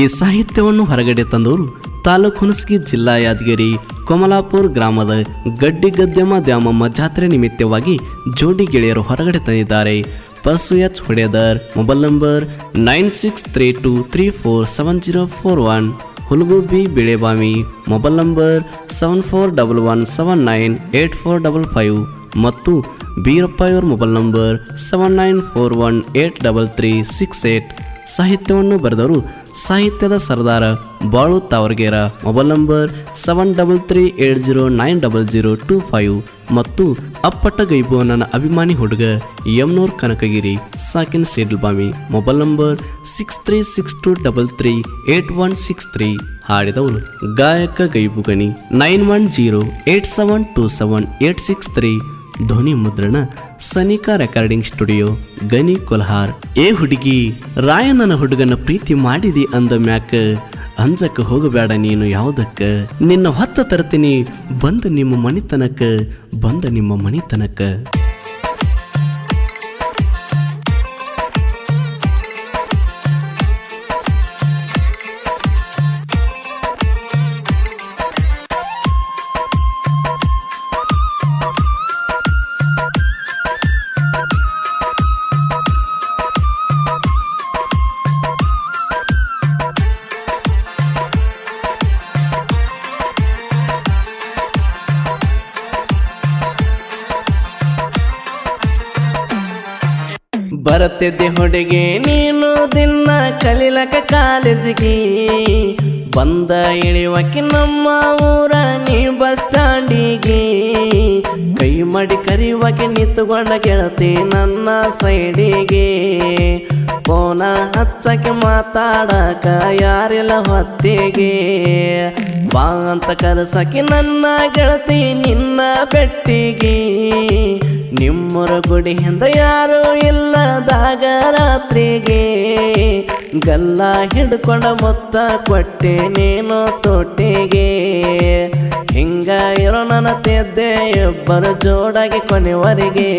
ಈ ಸಾಹಿತ್ಯವನ್ನು ಹೊರಗಡೆ ತಂದವರು ತಾಲೂಕು ಹುಣಸಗಿ ಜಿಲ್ಲಾ ಯಾದಗಿರಿ ಕೊಮಲಾಪುರ ಗ್ರಾಮದ ಗಡ್ಡಿ ಗದ್ಯಮ್ಮ ದ್ಯಾಮಮ್ಮ ಜಾತ್ರೆ ನಿಮಿತ್ತವಾಗಿ ಜೋಡಿ ಗೆಳೆಯರು ಹೊರಗಡೆ ತಂದಿದ್ದಾರೆ. ಪರ್ಸು ಎಚ್ ಹೊಡೆದರ್, mobile number 9632347041. Hulagubbi Bilebami, mobile number 7411798455 ಮತ್ತು ಬೀರಪ್ಪ ಇವರ ಮೊಬೈಲ್ ನಂಬರ್ 7941833368. ಸಾಹಿತ್ಯವನ್ನು ಬರೆದವರು ಸಾಹಿತ್ಯದ ಸರ್ದಾರ ಬಾಳು ತಾವರ್ಗೇರ, ಮೊಬೈಲ್ ನಂಬರ್ 7338090025 ಮತ್ತು ಅಪ್ಪಟ ಗೈಬು ನನ್ನ ಅಭಿಮಾನಿ ಹುಡುಗ ಯಮ್ನೂರ್ ಕನಕಗಿರಿ ಸಾಕಿನ್ ಸೇಡ್ಲ್ಬಾಮಿ, ಮೊಬೈಲ್ ನಂಬರ್ 6362338163. ಹಾಡಿದವರು ಗಾಯಕ ಗೈಬುಗನಿ 9108727863. ಧ್ವನಿ ಮುದ್ರಣ ಸನಿಕಾ ರೆಕಾರ್ಡಿಂಗ್ ಸ್ಟುಡಿಯೋ, ಗನಿ ಕೊಲ್ಹಾರ್. ಏ ಹುಡುಗಿ, ರಾಯಣ್ಣನ ಹುಡುಗನ ಪ್ರೀತಿ ಮಾಡಿದಿ ಅಂದ ಮ್ಯಾಕ ಅಂಜಕ್ಕೆ ಹೋಗಬೇಡ ನೀನು ಯಾವುದಕ್ಕ. ನಿನ್ನ ಹೊತ್ತ ತರ್ತೀನಿ ಬಂದ ನಿಮ್ಮ ಮಣಿತನಕ, ಬಂದ ನಿಮ್ಮ ಮಣಿತನಕ. ಬರುತ್ತಿದ್ದೆ ಹುಡುಗಿ ನೀನು ದಿನ ಕಲಿಲಕ ಕಾಲೇಜಿಗೆ, ಬಂದ ಇಳಿವಕ್ಕೆ ನಮ್ಮ ಊರ ನೀ ಬಸ್ ಸ್ಟ್ಯಾಂಡಿಗೆ. ಕೈ ಮಾಡಿ ಕರಿವಕ್ಕೆ ನಿಂತುಕೊಂಡ ಗೆಳತಿ ನನ್ನ ಸೈಡಿಗೆ. ಫೋನ ಹಚ್ಚಕ್ಕೆ ಮಾತಾಡಕ ಯಾರಿಲ್ಲ ಹೊತ್ತಿಗೆ. ಬಾ ಅಂತ ಕರೆಸಕ್ಕೆ ನನ್ನ ಗೆಳತಿ ನಿನ್ನ ಬೆಟ್ಟಿಗೆ. ನಿಮ್ಮರ ಗುಡಿ ಹಿಂದ ಯಾರು ಇಲ್ಲದಾಗ ರಾತ್ರಿಗೆ ಗಲ್ಲ ಹಿಡ್ಕೊಂಡ ಮೊತ್ತ ಕೊಟ್ಟೆ ನೀನು ತೊಟ್ಟಿಗೆ. ಹಿಂಗ ಇರೋ ನನ್ನ ತೆದ್ದೆ ಇಬ್ಬರು ಜೋಡಾಗಿ ಕೊನೆವರೆಗೆ.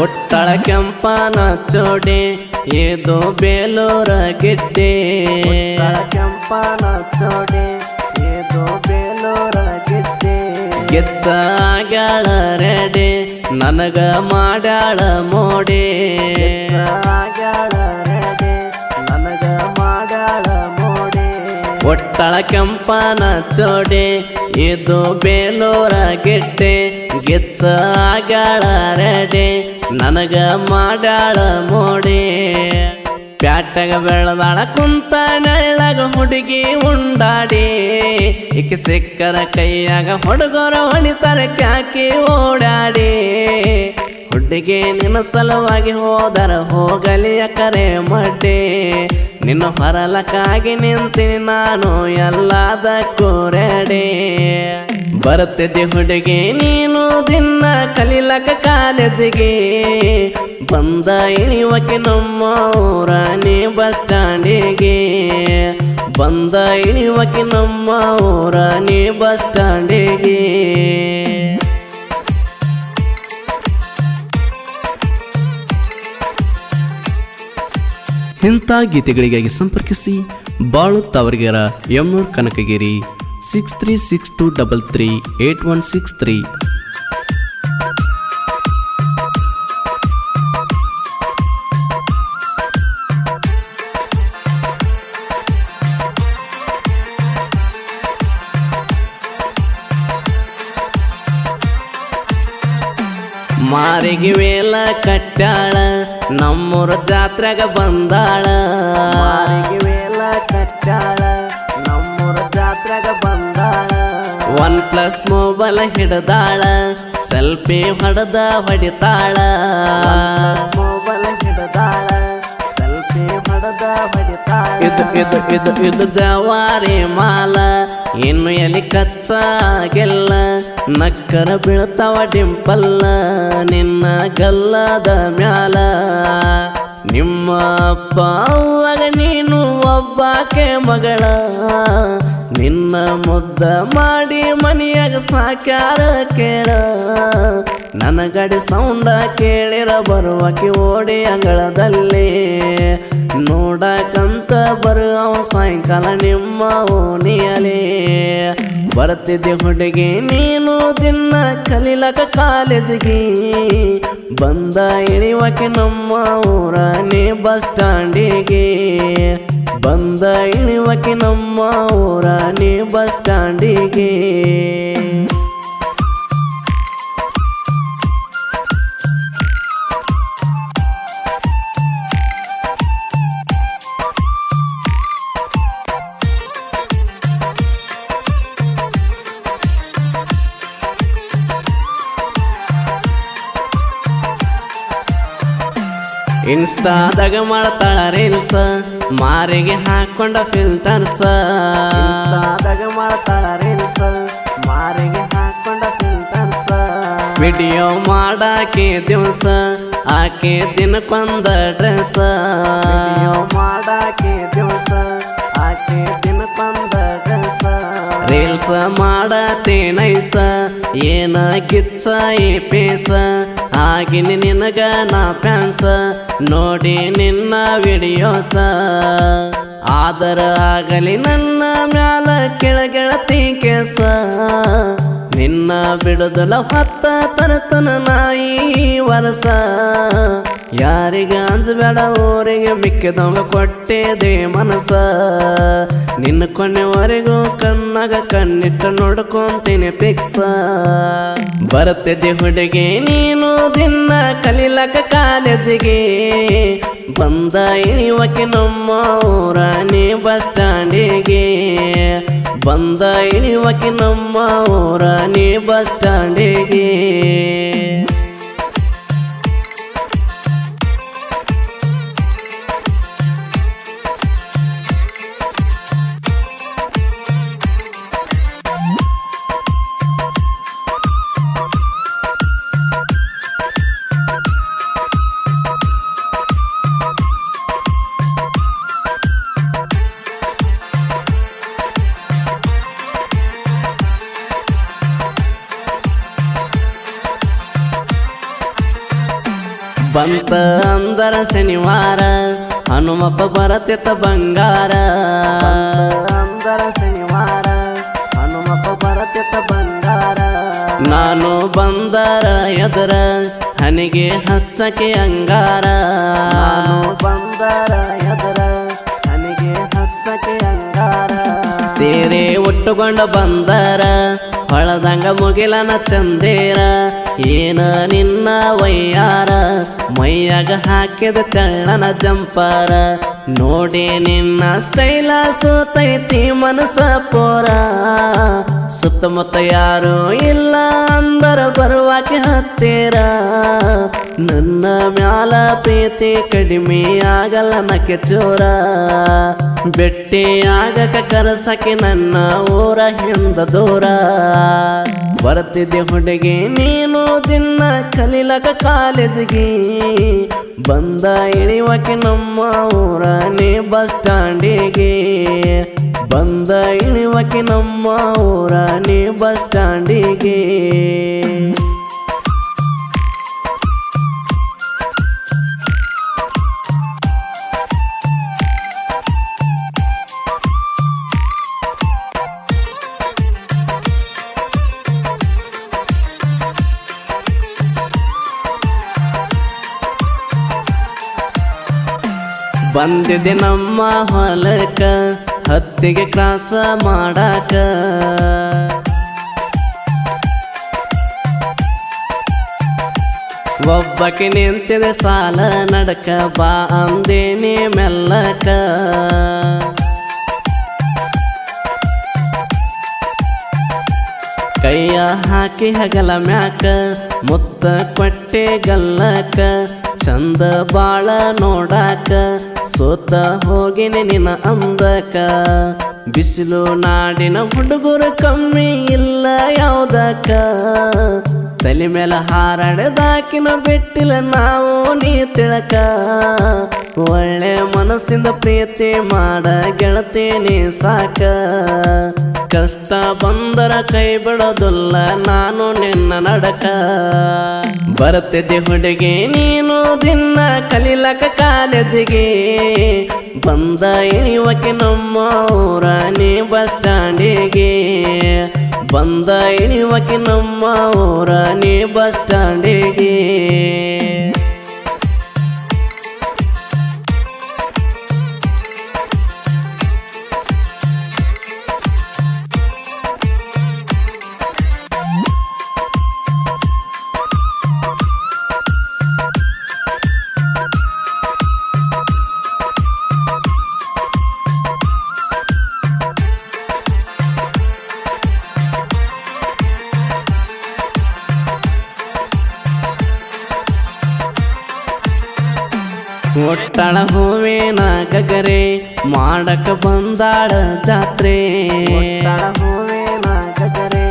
ಒಟ್ಟಳ ಕೆಂಪನ ಚೋಡೆ ಏದೋ ಬೇಲೂರ ಗೆಡ್ಡೆ. ಕೆಂಪನ ಚೋಡೆ ಏದೋ ಬೇಲೂರ ಗೆಡ್ಡೆ. ಗೆದ್ದ ಆಗ್ಯಾಳ ರೆಡೆ ನನಗ ಮಾಡ್ಯಾಳ ಮೋಡೆ. ಆಗ್ಯಾಳ ರೆಡೆ ನನಗ ಮಾಡ್ಯಾಳ ಮೋಡೆ. ಒಟ್ಟಳ ಕೆಂಪನ ಚೋಡೆ ಇದು ಬೇಲೂರ ಗೆಡ್ಡೆ. ಗೆಚ್ಚ ಆಗ್ಯಾಳ ರೆಡೆ ನನಗ ಮಾಡ್ಯಾಳ ಮೋಡೆ. ಪ್ಯಾಟಗ ಬೆಳದಾಳ ಕುಂತ ನೆಳ್ಳಗ ಹುಡುಗಿ ಉಂಡಾಡಿ. ಈಕೆ ಸಿಕ್ಕರ ಕೈಯಾಗ ಹುಡುಗರ ಹೊಡಿತಾರ ಕ್ಯಾಕಿ ಓಡಾಡಿ. ಹುಡುಗಿ ನಿನ್ನ ಸಲುವಾಗಿ ಹೋದರ ಹೋಗಲಿ ಕರೆ ಮಡ್ಡೆ. ನಿನ್ನ ಹೊರಲಕ್ಕಾಗಿ ನಿಂತೀನಿ ನಾನು ಎಲ್ಲದಕ್ಕೂ ರೆಡೆ. ಬರುತ್ತಿದ್ದೆ ಹುಡುಗಿ ನೀನು ದಿನ ಕಲಿಲಕ ಕಾಲೇಜಿಗೆ, ಬಂದ ಇಳಿವಕ್ಕೆ ನಮ್ಮ ಊರ ನೀ ಬಸ್ ಸ್ಟ್ಯಾಂಡಿಗೆ. ಬಂದ ಇಳಿವಕ್ಕೆ ನಮ್ಮ ಊರ ನೀ ಬಸ್ ಸ್ಟ್ಯಾಂಡಿಗೆ. ಇಂಥ ಗೀತೆಗಳಿಗಾಗಿ ಸಂಪರ್ಕಿಸಿ ಬಾಳು ತಾವರ್ಗೇರ, ಯಮ್ನೂರ್ ಕನಕಗಿರಿ 6362338163. ಮಾರಿಗೆ ವೇಲ ಕಟ್ಟಾಳ ನಮ್ಮೂರ ಜಾತ್ರೆಗ ಬಂದಾಳ. ಮಾರಿಗೆ ವೇಲ ಕಟ್ಟಾಳ ನಮ್ಮೂರ ಜಾತ್ರೆಗ ಬಂದಾಳ. OnePlus ಮೊಬೈಲ್ ಹಿಡ್ದಾಳ ಸೆಲ್ಫಿ ಹೊಡೆದ ಹೊಡಿತಾಳ. ಮೊಬೈಲ್ ಹಿಡ್ದಾಳ ಸೆಲ್ಫಿ ಹೊಡೆದ ಹೊಡಿತಾಳ. ಇದು ಜವಾರಿ ಮಾಲ ಇನ್ನು ಎಲ್ಲಿ ಕಚ್ಚಾಗೆಲ್ಲ ನಕ್ಕರ ಬೀಳ್ತಾವ ಡಿಂಪಲ್ಲ ನಿನ್ನ ಗಲ್ಲದ ಮ್ಯಾಲ ನಿಮ್ಮ ಅಪ್ಪ ಅವ್ವಾಗ ನೀನು ಒಬ್ಬಾಕೆ ಮಗಳ ನಿನ್ನ ಮುದ್ದ ಮಾಡಿ ಮನೆಯಾಗ ಸಾಕ್ಯಾರ ಕೇಳ ನನ್ನ ಗಾಡಿ ಸೌಂಡ ಕೇಳಿರ ಬರುವಕಿ ಓಡಿ ಅಂಗಳದಲ್ಲಿ ನೋಡಕಂತ ಬರುವ ಸಾಯಂಕಾಲ ನಿಮ್ಮ ಓಣಿಯಲಿ ಬರ್ತಿದ್ದೆ ಹುಡುಗಿ ನೀನು ದಿನ ಕಲಿಲಕ ಕಾಲೇಜಿಗೆ ಬಂದ ಇಳಿವಕಿ ನಮ್ಮ ಊರ ನೀ ಬಸ್ ಸ್ಟ್ಯಾಂಡಿಗೆ ಬಂದ ಇಳಿವಕಿ ನಮ್ಮ ಊರ ನೀ ಬಸ್ ಸ್ಟ್ಯಾಂಡಿಗೆ ಇನ್ಸ್ಟಾದಾಗ ಮಾಡ್ತಾಳ ರೀಲ್ಸ್ ಮಾರಿಗೆ ಹಾಕೊಂಡ ಫಿಲ್ಟರ್ಸ್ ಇನ್ಸ್ಟಾದಾಗ ಮಾಡ್ತಾಳ ರೀಲ್ಸ್ ಮಾರಿಗೆ ಹಾಕೊಂಡ ಫಿಲ್ಟರ್ಸ್ ವಿಡಿಯೋ ಮಾಡಾಕೆ ದಿವಸ ಆಕೆ ದಿನಕ್ಕೊಂದ ಡ್ರೆಸ್ ವಿಡಿಯೋ ಮಾಡಾಕೆ ದಿವಸ ಆಕೆ ದಿನಕ್ಕೊಂದ ಡ್ರೆಸ್ ರೀಲ್ಸ್ ಮಾಡತೆ ನೈಸ ಏನ ಕಿಚ್ಚ ಈ ಪೇಸ ಆಗಿನಿ ನಿನಗ ನಾ ಫ್ಯಾನ್ಸ ನೋಡಿ ನಿನ್ನ ವಿಡಿಯೋಸ ಆದರ ಆಗಲಿ ನನ್ನ ಮ್ಯಾಲ ಕೆಳಗೆಳತಿ ಕೇಸ ನಿನ್ನ ಬಿಡುದಲ ಹೊತ್ತ ತರತನ ನಾಯಿ ವರಸ ಯಾರಿಗ ಅಂಜಬೇಡ ಊರಿಗೆ ಮಿಕ್ಕಿದವಂಗ ಕೊಟ್ಟಿದೆ ಮನಸ ನಿನ್ನ ಕೊನೆವರೆಗೂ ಕಣ್ಣಾಗ ಕಣ್ಣಿಟ್ಟು ನೋಡ್ಕೊಂತೀನಿ ಫಿಕ್ಸ ಬರ್ತಿದ್ದೆ ಹುಡುಗಿ ನೀನು ದಿನ ಕಲಿಲಕ ಕಾಲೇಜಿಗೆ ಬಂದ ಇಳಿವಕ್ಕೆ ನಮ್ಮ ಊರ ನೀ ಬಸ್ ಸ್ಟ್ಯಾಂಡಿಗೆ ಬಂದ ಇಳಿವಕ್ಕೆ ನಮ್ಮ ಊರ ನೀ ಬಸ್ ಸ್ಟ್ಯಾಂಡಿಗೆ ಬಂತ ಅಂದರ ಶನಿವಾರ ಹನುಮಪ್ಪ ಬರತಿತ್ತ ಬಂಗಾರ ಅಂದರ ಶನಿವಾರ ಹನುಮಪ್ಪ ಬರತಿತ್ತ ಬಂಗಾರ ನಾನು ಬಂದರ ಎದರ ಹನಿಗೆ ಹಚ್ಚಕ್ಕೆ ಅಂಗಾರ ನಾನು ಬಂದರ ಎದರ ಹನಿಗೆ ಹಚ್ಚಕ್ಕೆ ಅಂಗಾರ ಸೀರೆ ಉಟ್ಟುಕೊಂಡ ಬಂದರ ಹೊಳದಂಗ ಮುಗಿಲನ ಚಂದೇರ ಏನ ನಿನ್ನ ವಯ್ಯಾರ ಮೈಯಾಗ ಹಾಕಿದ ತೆಳ್ಳನ ಜಂಪಾರ ನೋಡಿ ನಿನ್ನ ಸ್ಟೈಲ ಸೋತೈತಿ ಮನಸ ಪೋರ ಸುತ್ತಮುತ್ತ ಯಾರು ಇಲ್ಲ ಅಂದರ ಬರುವಾಕೆ ಹತ್ತೀರ ನನ್ನ ಮ್ಯಾಲ ಪ್ರೀತಿ ಕಡಿಮೆ ಆಗಲ್ಲ ನಕ್ಕೆ ಚೋರ ಬೆಟ್ಟಿ ಆಗಕ ಕರಸಕ್ಕೆ ನನ್ನ ಊರ ಹಿಂದ ದೂರ ಬರ್ತಿದ್ದೆ ಹುಡುಗಿ ನೀನು ದಿನ ಕಲಿಲಕ ಕಾಲೇಜಿಗೆ ಬಂದ ಇಳಿವಕ್ಕೆ ನಮ್ಮ ಊರ ನೀ ಬಸ್ ಸ್ಟ್ಯಾಂಡಿಗೆ ಬಂದ ಇಳಿವಕ್ಕೆ ನಮ್ಮ ಊರ ನೀ ಬಸ್ ಸ್ಟ್ಯಾಂಡಿಗೆ ಬಂದಿದೆ ನಮ್ಮ ಹೊಲಕ್ಕ ಹತ್ತಿಗೆ ಕ್ರಾಸ ಮಾಡಾಕ ಒಬ್ಬಕ್ಕೆ ನಿಂತಿದೆ ಸಾಲ ನಡಕ ಬಾ ಅಂದೇನಿ ಮೆಲ್ಲಕ ಕೈಯ ಹಾಕಿ ಹಗಲ ಮ್ಯಾಕ ಮುತ್ತ ಕೊಟ್ಟೆ ಗಲ್ಲಕ ಚಂದ ಬಾಳ ನೋಡಾಕ ಸೋತ ಹೋಗಿನಿ ನಿನ್ನ ಅಂದಕ ಬಿಸಿಲು ನಾಡಿನ ಹುಡುಗರು ಕಮ್ಮಿ ಇಲ್ಲ ಯಾವುದಕ್ಕ ತಲೆ ಮೇಲೆ ಹಾರಾಡದಾಕಿನ ಬಿಟ್ಟಿಲ್ಲ ನಾವು ನೀ ತಿಳಕ ಒಳ್ಳೆ ಮನಸ್ಸಿಂದ ಪ್ರೀತಿ ಮಾಡ ಗೆಳತೀನಿ ಸಾಕ ಕಷ್ಟ ಬಂದರ ಕೈ ಬಿಡೋದಿಲ್ಲ ನಾನು ನಿನ್ನ ನಡಕ ಬರ್ತಿದ್ದೆ ಹುಡುಗಿ ನೀನು ದಿನ ಕಲಿಲಕ ಕಾಲೇಜಿಗೆ ಬಂದ ಇಳಿವಕ್ಕೆ ನಮ್ಮ ಊರ ನೀ ಬಸ್ ಸ್ಟ್ಯಾಂಡಿಗೆ ಬಂದ ಇಳಿವಕ್ಕೆ ನಮ್ಮ ಊರ ನೀ ಬಸ್ ಸ್ಟ್ಯಾಂಡಿಗೆ ಒಟ್ಟಳ ಹೂವಿನ ಗಗರೆ ಮಾಡಕ ಬಂದಾಳ ಜಾತ್ರೆ ಹೂವಿನ ಗಗರೆ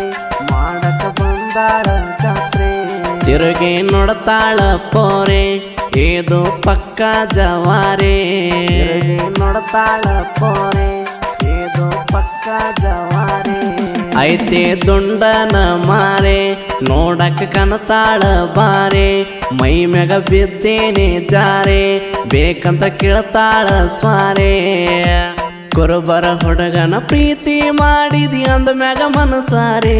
ಮಾಡಕ ಬಂದಾಳ ಜಾತ್ರೆ ತಿರುಗಿ ನೋಡ್ತಾಳ ಪೋರೆ ಇದು ಪಕ್ಕ ಜವಾರೆ ನೋಡ್ತಾಳ ಪೋರೆ ಇದು ಪಕ್ಕ ಜವಾರೆ ಐತೆ ದುಂಡನ ಮಾರೆ ನೋಡಕ ಕನತಾಳ ಬಾರೆ ಮೈ ಮ್ಯಾಗ ಬಿದ್ದೇನೆ ಜಾರೆ ಬೇಕಂತ ಕೇಳ್ತಾಳ ಸ್ವಾರೆ ಕುರುಬರ ಹುಡುಗನ ಪ್ರೀತಿ ಮಾಡಿದಿ ಅಂದ ಮ್ಯಾಗ ಮನಸಾರೆ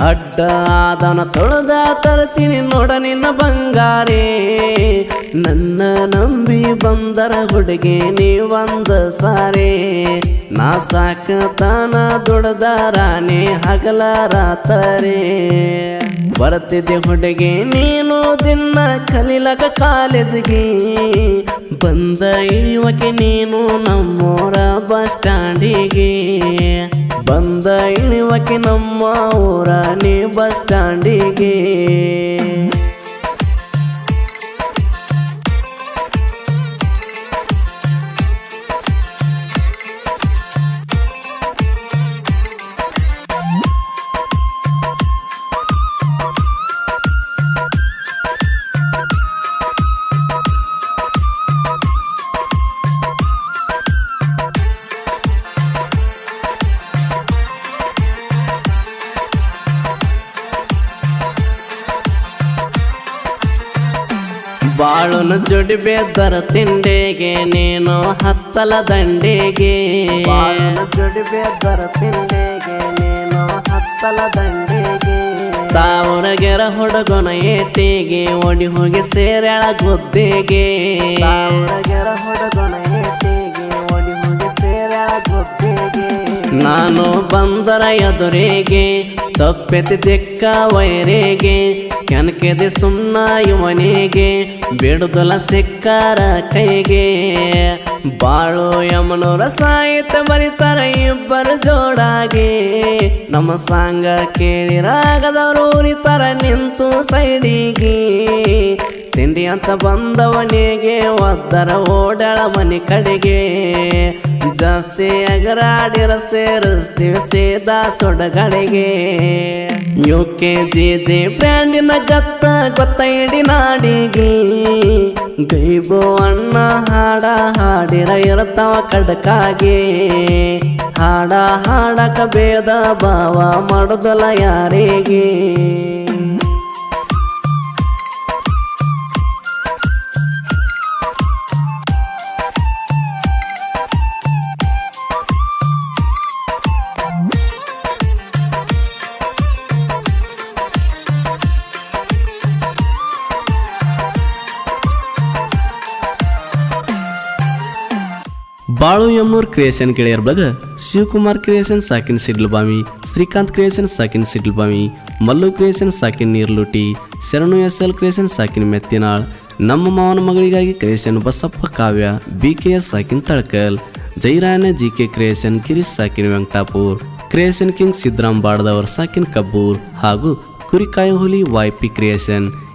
ಅಡ್ಡ ಆದನ ತೊಳೆದ ತರ್ತೀನಿ ನೋಡ ನಿನ್ನ ಬಂಗಾರೆ ನನ್ನ ನಂಬಿ ಬಂದರ ಹುಡುಗಿ ನೀ ಒಂದ ಸಾರೆ ನಾ ಸಾಕತಾನ ದುಡ್ದಾರಾನೆ ಹಗಲ ರಾತ್ರೆ ಬರ್ತಿದ್ದೆ ಹುಡುಗಿ ನೀನು ದಿನ ಕಲಿಲಕ ಕಾಲೇಜಿಗೆ ಬಂದ ಇಳಿವಕ್ಕೆ ನೀನು ನಮ್ಮೂರ ಬಸ್ ಸ್ಟ್ಯಾಂಡಿಗೆ ಬಂದ ಇಳಿವಕ್ಕೆ ನಮ್ಮ ಊರ ನೀ ಬಸ್ ಸ್ಟ್ಯಾಂಡಿಗೆ ಬಾಳುನ ಜೋಡಿ ಬೇದರ ತಿಂಡೆಗೆ ನೀನು ಹತ್ತಲ ದಂಡೆಗೆ ಜೋಡಿ ಬೇದರ ತಿಂಡೆಗೆ ನೀನು ಹತ್ತಲ ದಂಡೆಗೆ ತಾವರಗೆರ ಹುಡುಗನ ಏಟಿಗೆ ಓಡಿ ಹೋಗಿ ಸೇರ್ಯಾಳ ಗುದ್ದೆಗೆ ತಾವರಗೆರ ಹುಡುಗನ ಏಟಿಗೆ ಓಡಿ ಹೋಗಿ ಸೇರ್ಯಾಳ ಗುದ್ದೆಗೆ ನಾನು ಬಂದರ ಎದುರಿಗೆ ತಪ್ಪೆತಿ ದಿಕ್ಕ ವೈರಿಗೆ ಕೆನಕೆದೆ ಸುಮ್ನ ಇವನಿಗೆ ಬಿಡುದಲ ಸಿಕ್ಕಾರ ಕೈಗೆ ಬಾಳು ಯಮನೂರ ಸಾಹಿತ್ಯ ಬರಿತಾರ ಇಬ್ಬರು ಜೋಡಾಗಿ ನಮ್ಮ ಸಾಂಗ ಕೇಳಿ ರಾಗದವರು ಉರಿತಾರ ನಿಂತು ಸೈಡಿಗೆ ತಿಂಡಿ ಅಂತ ಬಂದವನಿಗೆ ಒದ್ದರ ಓಡಾಳ ಮನೆ ಕಡೆಗೆ ಜಾಸ್ತಿ ಅಗರಾಡಿರ ಸೇರಿಸ್ತೀವಿ ಸೇದಾ ಸೊಡಗಡೆಗೆ UKGG ಬ್ರ್ಯಾಂಡಿನ ಗೊತ್ತ ಇಡಿ ನಾಡಿಗೆ ಗೈಬೋ ಅಣ್ಣ ಹಾಡ ಹಾಡಿರ ಇರ್ತಾವ ಕಡಕಾಗೆ ಹಾಡಕ ಭೇದ ಭಾವ ಮಾಡುದಲ್ಲ ಯಾರಿಗೆ ಬಾಳು ಯಮ್ಮೂರ್ ಕ್ರಿಯೇಷನ್ ಗೆಳೆಯರ ಬಳಗ ಶಿವಕುಮಾರ್ ಕ್ರಿಯೇಷನ್ ಸಾಕಿನ್ ಸಿಡ್ಲುಬಾಮಿ, ಶ್ರೀಕಾಂತ್ ಕ್ರಿಯೇಷನ್ ಸಾಕಿನ್ ಸಿಡ್ಲುಬಾಮಿ, ಮಲ್ಲು ಕ್ರಿಯೇಷನ್ ಸಾಕಿನ್ ನೀರ್ಲುಟಿ, ಶರಣು SL ಕ್ರಿಯೇಷನ್ ಸಾಕಿನ್ ಮೆತ್ತಿನಾಳ್, ನಮ್ಮ ಮಾವನ ಮಗಳಿಗಾಗಿ ಕ್ರಿಯೇಷನ್ ಬಸಪ್ಪ ಕಾವ್ಯ, BKS ಸಾಕಿನ್ ತಳಕಲ್, ಜೈರಾಯನ GK ಕ್ರಿಯೇಷನ್ ಗಿರೀಶ್ ಸಾಕಿನ್ ವೆಂಕಟಾಪುರ್, ಕ್ರಿಯೇಷನ್ ಕಿಂಗ್ ಸಿದ್ದರಾಮ್ ಬಾಡದವರ್ ಸಾಕಿನ್ ಕಬ್ಬೂರ್ ಹಾಗೂ ಕುರಿಕಾಯ ಹುಲಿ YP ಕ್ರಿಯೇಷನ್